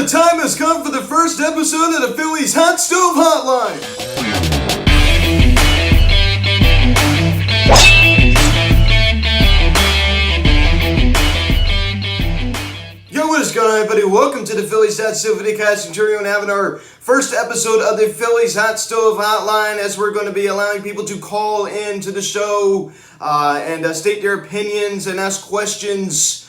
the time has come for the first episode of the Phillies Hot Stove Hotline. Yo, what is going on, everybody? Welcome to the Phillies Hot Stove Videocast. And we're going to have our first episode of the Phillies Hot Stove Hotline, as we're going to be allowing people to call in to the show and state their opinions and ask questions.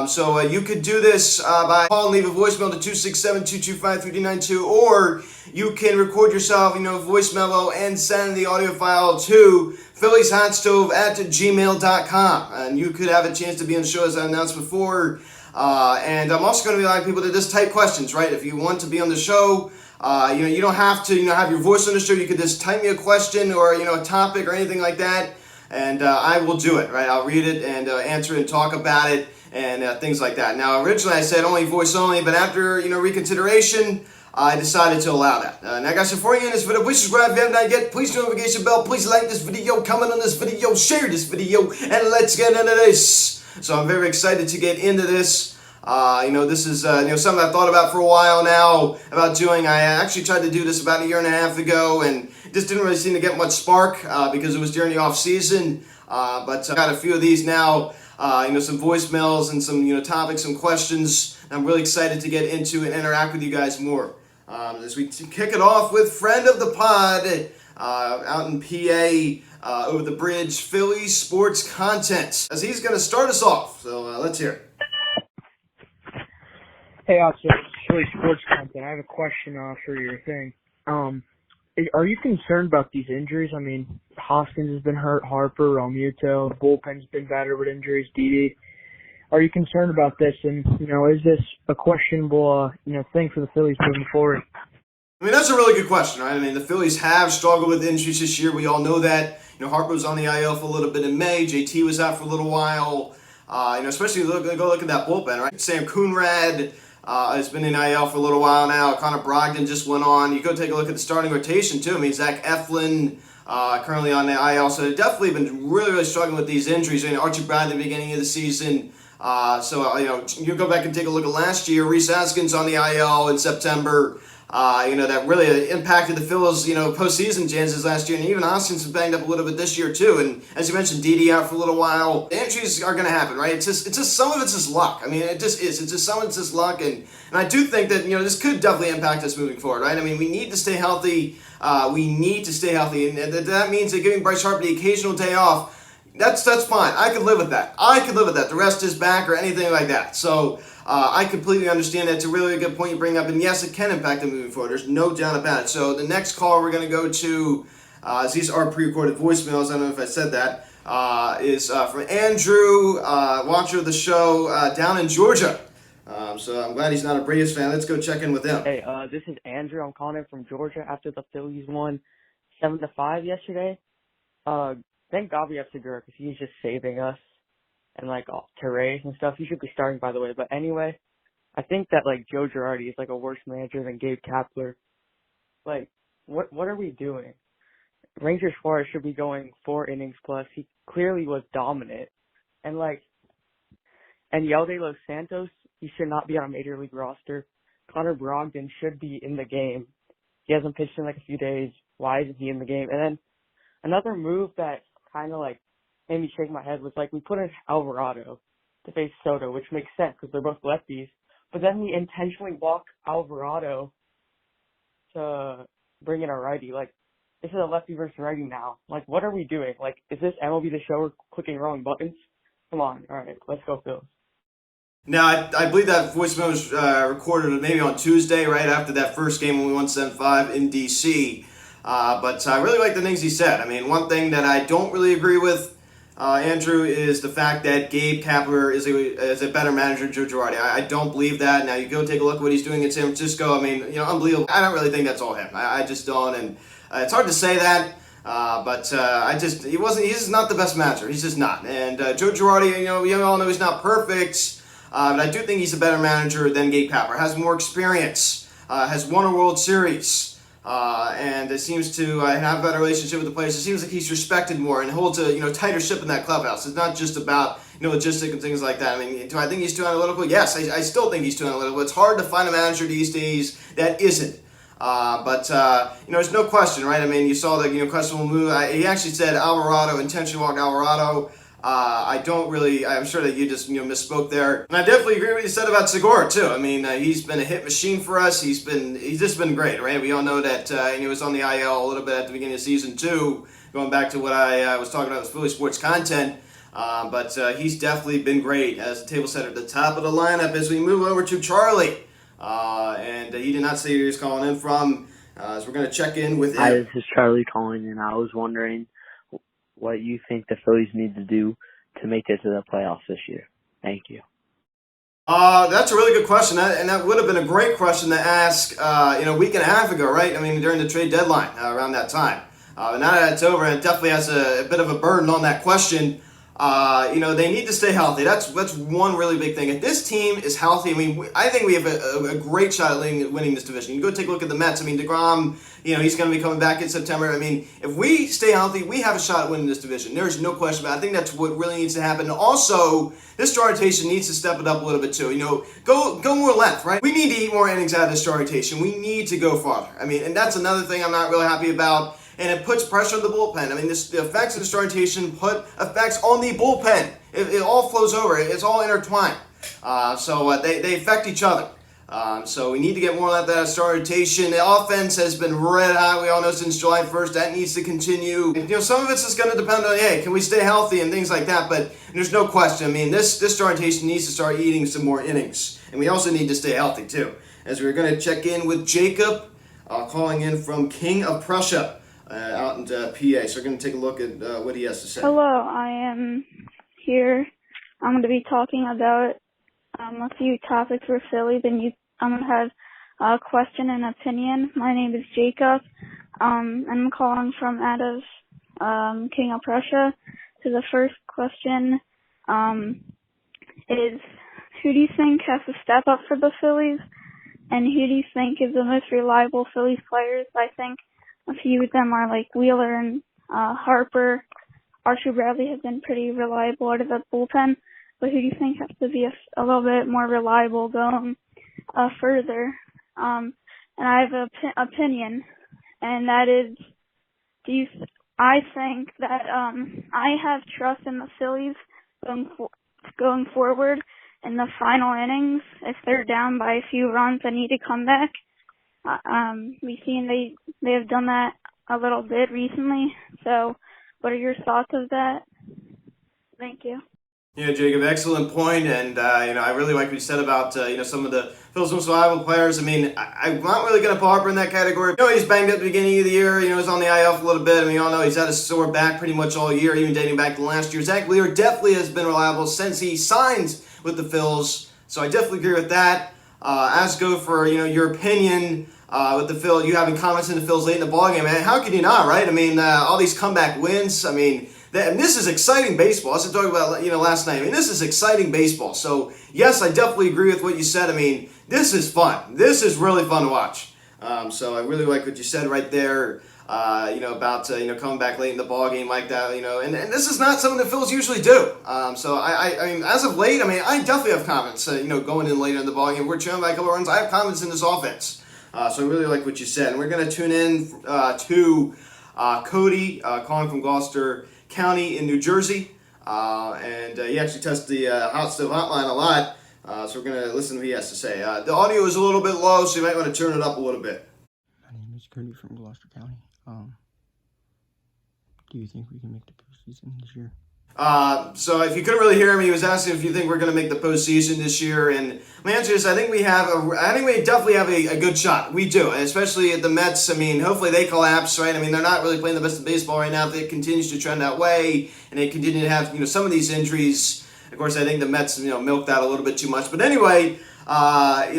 So you could do this by calling, leave a voicemail to 267-225-3092, or you can record yourself, voice memo and send the audio file to phillieshotstove@gmail.com. And you could have a chance to be on the show, as I announced before. And I'm also going to be allowing people to just type questions, right? If you want to be on the show, you don't have to, have your voice on the show. You could just type me a question or, a topic or anything like that, and I will do it, right? I'll read it and answer it and talk about it and things like that. Now, originally I said only voice only, but after, reconsideration, I decided to allow that. Now, guys, before you end this video, please subscribe if you haven't done yet. Please do the notification bell. Please like this video, comment on this video, share this video, and let's get into this. So I'm very excited to get into this. This is something I've thought about for a while now about doing. I actually tried to do this about a year and a half ago, and just didn't really seem to get much spark because it was during the off season. But I got a few of these now. Some voicemails and some topics, some questions. I'm really excited to get into and interact with you guys more. As we kick it off with friend of the pod out in PA. Over the bridge, Phillies sports content, as he's going to start us off. So let's hear it. Hey, so Phillies sports content. I have a question for your thing. Are you concerned about these injuries? I mean, Hoskins has been hurt, Harper, Realmuto, the bullpen's been battered with injuries, Didi. Are you concerned about this? And, is this a questionable, thing for the Phillies moving forward? I mean, that's a really good question, right? I mean, the Phillies have struggled with injuries this year. We all know that. Harper was on the IL for a little bit in May. JT was out for a little while. Especially go look at that bullpen, right? Sam Coonrad has been in IL for a little while now. Connor Brogdon just went on. You go take a look at the starting rotation, too. I mean, Zach Eflin currently on the IL. So they've definitely been really, really struggling with these injuries. I mean, Archie Bradley at the beginning of the season. You go back and take a look at last year. Rhys Hoskins on the IL in September. That really impacted the Phillies, postseason chances last year. And even Hoskins was banged up a little bit this year, too. And as you mentioned, Didi out for a little while. The injuries are going to happen, right? It's just some of it's just luck. I mean, it just is. It's just some of it's just luck. And I do think that, this could definitely impact us moving forward, right? I mean, we need to stay healthy. And that means that giving Bryce Harper the occasional day off, that's fine. I could live with that. The rest is back or anything like that. So I completely understand that. It's a really good point you bring up. And yes, it can impact them moving forward. There's no doubt about it. So the next call we're going to go to, these are pre-recorded voicemails. I don't know if I said that, is from Andrew, watcher of the show down in Georgia. So I'm glad he's not a Braves fan. Let's go check in with him. Hey, this is Andrew. I'm calling in from Georgia after the Phillies won 7-5 yesterday. Thank God we have Segura because he's just saving us. And Terrace and stuff. He should be starting, by the way. But anyway, I think that Joe Girardi is a worse manager than Gabe Kapler. What are we doing? Ranger Suarez should be going 4 innings plus. He clearly was dominant. And Yeldy Los Santos, he should not be on a major league roster. Connor Brogdon should be in the game. He hasn't pitched in a few days. Why isn't he in the game? And then another move that kind of made me shake my head was we put in Alvarado to face Soto, which makes sense because they're both lefties. But then we intentionally walk Alvarado to bring in a righty. This is a lefty versus righty now. What are we doing? Is this MLB The Show? We're clicking wrong buttons? Come on. All right, let's go, Phil. Now, I believe that voicemail was recorded maybe on Tuesday, right after that first game when we won 7-5 in D.C. But I really like the things he said. I mean, one thing that I don't really agree with, Andrew, is the fact that Gabe Kapler is a better manager than Joe Girardi. I don't believe that. Now, you go take a look at what he's doing in San Francisco. I mean, unbelievable. I don't really think that's all him. I just don't. And it's hard to say that. He's not the best manager. He's just not. And Joe Girardi, we all know he's not perfect. But I do think he's a better manager than Gabe Kapler. Has more experience. Has won a World Series. And it seems to have a better relationship with the players. It seems like he's respected more and holds a tighter ship in that clubhouse. It's not just about logistic and things like that. I mean, do I think he's too analytical? Yes, I still think he's too analytical. It's hard to find a manager these days that isn't. But there's no question, right? I mean, you saw the, questionable move. He actually said Alvarado, intentionally walked Alvarado. I'm sure that you just, misspoke there. And I definitely agree with what you said about Segura, too. I mean, he's been a hit machine for us. He's just been great, right? We all know that, he was on the IL a little bit at the beginning of season 2, going back to what I was talking about with Philly sports content. But he's definitely been great as the table setter at the top of the lineup as we move over to Charlie. And he did not say where he was calling in from, so we're going to check in with him. Hi, this is Charlie calling in. I was wondering what you think the Phillies need to do to make it to the playoffs this year. Thank you. That's a really good question, and that would have been a great question to ask, a week and a half ago, right? I mean, during the trade deadline, around that time. But now that it's over, it definitely has a bit of a burden on that question. They need to stay healthy. That's one really big thing. If this team is healthy, I think we have a great shot at winning this division. You go take a look at the Mets. DeGrom, he's going to be coming back in September. If we stay healthy, we have a shot at winning this division. There's no question about it. I think that's what really needs to happen. Also, this starting rotation needs to step it up a little bit too. Go more length, right? We need to eat more innings out of this starting rotation. We need to go farther. And that's another thing I'm not really happy about. And it puts pressure on the bullpen. The effects of the starting rotation put effects on the bullpen. It all flows over. It's all intertwined. So they affect each other. So we need to get more of that starting rotation. The offense has been red hot. We all know since July 1st. That needs to continue. Some of it's just going to depend on, can we stay healthy and things like that. But there's no question. This starting rotation needs to start eating some more innings. And we also need to stay healthy, too. As we're going to check in with Jacob, calling in from King of Prussia. Out in PA, so we're going to take a look at what he has to say. Hello, I am here. I'm going to be talking about a few topics for Phillies, and I'm going to have a question and opinion. My name is Jacob. I'm calling from out of King of Prussia. So the first question is, who do you think has to step up for the Phillies, and who do you think is the most reliable Phillies players? I think a few of them are like Wheeler and Harper. Archie Bradley has been pretty reliable out of the bullpen, but who do you think has to be a little bit more reliable going further? And I have an opinion, and that is, I think that I have trust in the Phillies going forward in the final innings. If they're down by a few runs and need to come back, we've seen they have done that a little bit recently. So what are your thoughts of that? Thank you. Yeah, Jacob, excellent point. And, I really like what you said about, some of the Phillies' most reliable players. I'm not really going to put Harper in that category. He's banged up at the beginning of the year. He's on the IL for a little bit. We all know he's had a sore back pretty much all year, even dating back to last year. Zach Wheeler definitely has been reliable since he signed with the Phillies. So I definitely agree with that. As go for, your opinion with the Phillies, you having comments in the Phillies late in the ballgame, man. How can you not, right? All these comeback wins. And this is exciting baseball. I was talking about, last night. This is exciting baseball. So, yes, I definitely agree with what you said. This is fun. This is really fun to watch. So I really like what you said right there, about, coming back late in the ballgame like that, and this is not something the Phillies usually do. So as of late, I definitely have confidence, going in later in the ballgame. We're trailing by a couple of runs. I have confidence in this offense. So I really like what you said. And we're going to tune in to Cody, calling from Gloucester County in New Jersey. And he actually tests the Hot Stove Hotline a lot. So we're going to listen to what he has to say. The audio is a little bit low, so you might want to turn it up a little bit. My name is Cody from Gloucester County. Do you think we can make the postseason this year? So if you couldn't really hear him, he was asking if you think we're going to make the postseason this year, and my answer is I think we definitely have a good shot. We do, and especially at the Mets. Hopefully they collapse, right? They're not really playing the best of baseball right now. If it continues to trend that way, and they continue to have some of these injuries, of course I think the Mets milked out a little bit too much. But anyway, I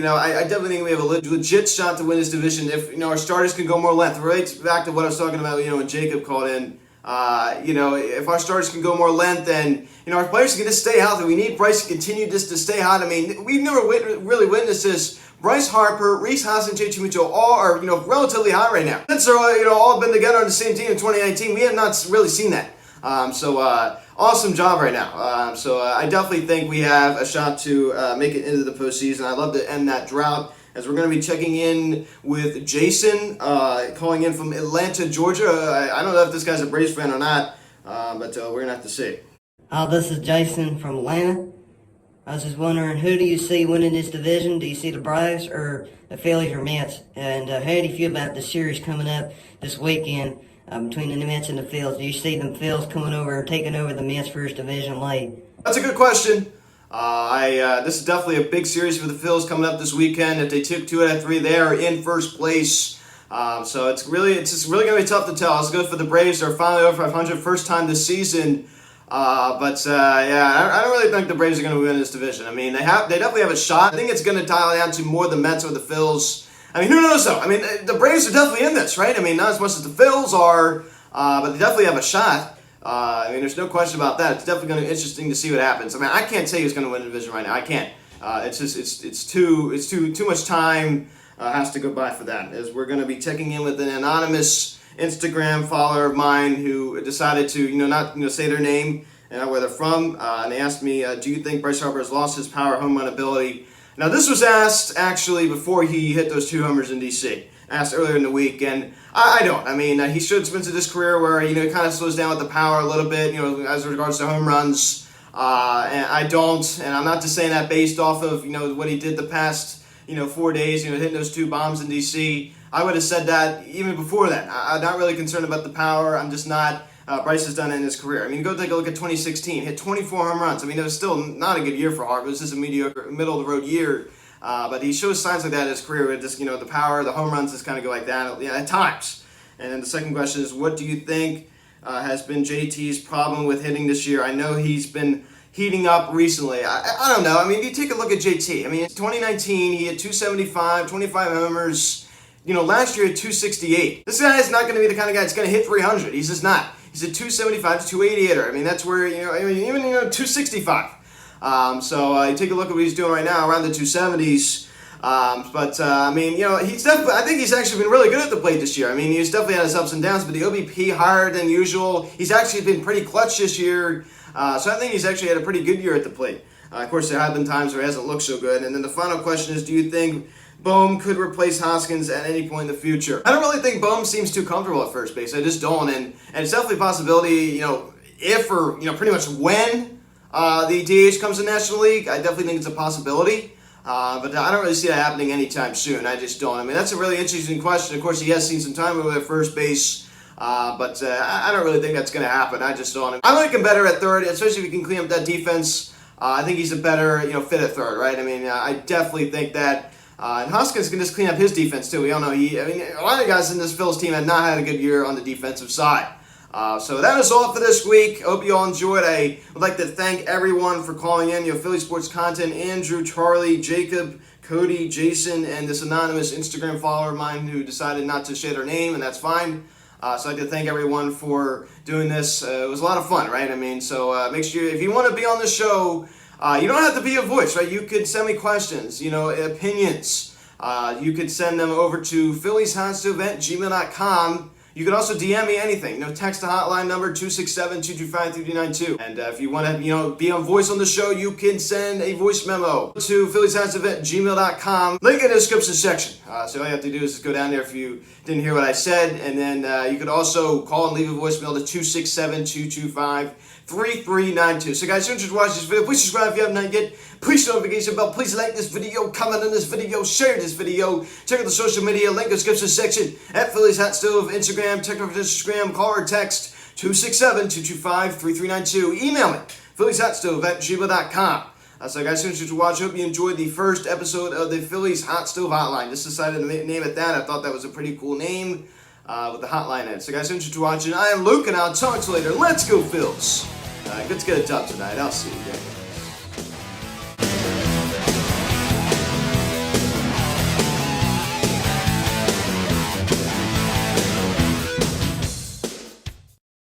definitely think we have a legit shot to win this division if our starters can go more length. Right back to what I was talking about, when Jacob called in. If our starters can go more length, then our players can just stay healthy. We need Bryce to continue just to stay hot. We've never really witnessed this. Bryce Harper, Rhys Hoskins, and JT Muto all are relatively hot right now. Since they're all been together on the same team in 2019, we have not really seen that. Awesome job right now. I definitely think we have a shot to make it into the postseason. I'd love to end that drought, as we're going to be checking in with Jason, calling in from Atlanta, Georgia. I don't know if this guy's a Braves fan or not, but we're going to have to see. This is Jason from Atlanta. I was just wondering, who do you see winning this division? Do you see the Braves or the Phillies or Mets? And how do you feel about the series coming up this weekend between the Mets and the Phillies? Do you see them Phillies coming over and taking over the Mets first division lead? That's a good question. This is definitely a big series for the Phillies coming up this weekend. If they took 2 out of 3, they are in first place. So it's just really going to be tough to tell. It's good for the Braves. They're finally over 500, first time this season. I don't really think the Braves are going to win this division. I mean, they definitely have a shot. I think it's going to dial down to more the Mets or the Phils. I mean, who knows though? I mean, the Braves are definitely in this, right? I mean, not as much as the Phils are, but they definitely have a shot. There's no question about that. It's definitely going to be interesting to see what happens. I mean, I can't say who's going to win the division right now. I can't. It's too much time has to go by for that. As we're going to be checking in with an anonymous Instagram follower of mine who decided to not say their name and where they're from, and they asked me, do you think Bryce Harper has lost his power home run ability? Now, this was asked actually before he hit those 2 homers in DC. Asked earlier in the week, and I don't. I mean, he showed spins of his career where he kind of slows down with the power a little bit, as regards to home runs. And I don't, and I'm not just saying that based off of what he did the past 4 days, hitting those 2 bombs in DC. I would have said that even before that. I'm not really concerned about the power. I'm just not. Bryce has done it in his career. I mean, go take a look at 2016. Hit 24 home runs. I mean, it was still not a good year for Harper. It was just a mediocre, middle-of-the-road year. But he shows signs like that in his career with just, the power, the home runs just kind of go like that at times. And then the second question is, what do you think has been JT's problem with hitting this year? I know he's been heating up recently. I don't know. I mean, you take a look at JT. I mean, 2019, he had 275, 25 homers. Last year at 268. This guy is not going to be the kind of guy that's going to hit 300. He's just not. He's a 275 to 280 hitter. I mean, that's where, even 265. You take a look at what he's doing right now, around the 270s. I think he's actually been really good at the plate this year. I mean, he's definitely had his ups and downs, but the OBP higher than usual. He's actually been pretty clutch this year. So I think he's actually had a pretty good year at the plate. Of course, there have been times where he hasn't looked so good. And then the final question is, do you think Bohm could replace Hoskins at any point in the future? I don't really think Bohm seems too comfortable at first base. I just don't. And it's definitely a possibility, if or, pretty much when the DH comes to National League, I definitely think it's a possibility. But I don't really see that happening anytime soon. I just don't. I mean, that's a really interesting question. Of course, he has seen some time over at first base. I don't really think that's going to happen. I just don't. I like him better at third, especially if he can clean up that defense. I think he's a better, fit at third, right? I mean, I definitely think that. And Hoskins can just clean up his defense too. We all know a lot of guys in this Phillies team have not had a good year on the defensive side. So that is all for this week. Hope you all enjoyed. I would like to thank everyone for calling in. Philly Sports Content, Andrew, Charlie, Jacob, Cody, Jason, and this anonymous Instagram follower of mine who decided not to share their name, and that's fine. So I'd like to thank everyone for doing this. It was a lot of fun, right? I mean, so make sure, if you want to be on the show, you don't have to be a voice, right? You could send me questions, opinions. You could send them over to phillieshotsstove@gmail.com. You can also DM me anything. Text the hotline number 267-225-3292. And if you want to, be on voice on the show, you can send a voice memo to phillieshotsstove@gmail.com. Link in the description section. So all you have to do is just go down there if you didn't hear what I said. And then you could also call and leave a voicemail to 267-225-3392. So guys, if you watch this video, please subscribe if you haven't yet. Please hit the notification bell. Please like this video, comment on this video, share this video. Check out the social media link in the description section at Phillies Hot Stove, Instagram, text over Instagram, call or text 267-225-3392. Email me, phillieshotsstove@gmail.com. So guys, thanks for watching. Hope you enjoyed the first episode of the Phillies Hot Stove Hotline. Just decided to name it that. I thought that was a pretty cool name with the hotline in it. So guys, thanks for watching. I am Luke, and I'll talk to you later. Let's go, Phils. Good to get a dub tonight. I'll see you again.